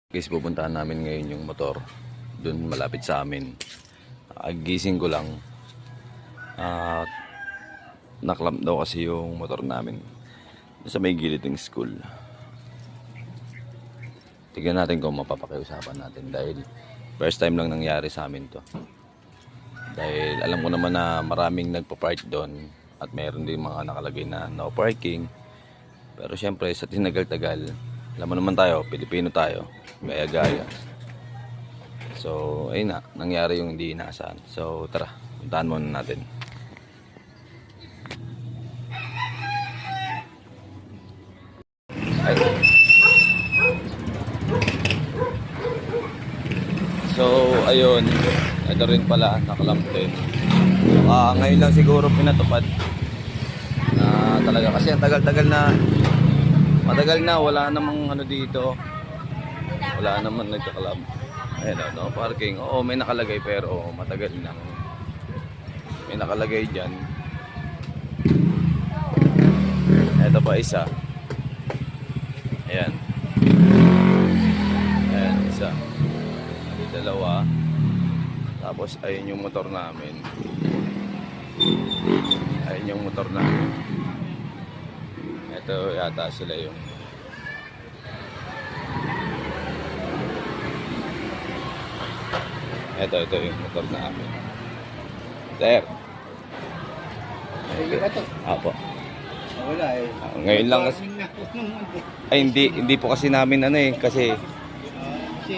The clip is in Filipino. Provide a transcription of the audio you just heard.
Guys, pupuntahan namin ngayon yung motor dun malapit sa amin. Gising ko lang at naklamp daw kasi yung motor namin sa may gilid ng school. Tignan natin kung mapapakiusapan natin dahil first time lang nangyari sa amin to. Dahil alam ko naman na maraming nagpa-park doon at meron din mga nakalagay na no parking. Pero syempre sa tinagal-tagal, alam mo naman tayo, Pilipino tayo, gaya-gaya. So, ayun na, nangyari yung hindi inaasahan. So, tara, puntahan muna natin. Ay. So, ayun, ito rin pala, nakalamp din. Ngayon lang siguro pinatupad na talaga kasi ang tagal-tagal na, matagal na, wala namang ano dito. Wala naman nagkakalab. Ayun, no parking. Oo, may nakalagay pero matagal na. May nakalagay dyan. Ito pa isa. Ayan. Ayan, isa. Dalawa. Tapos ayun yung motor namin. Ayun yung motor namin. Ito yata sila yung ito yung motor namin. Sir. Apo. Wala eh. Ngayon lang kasi ay hindi po kasi namin ano eh kasi kasi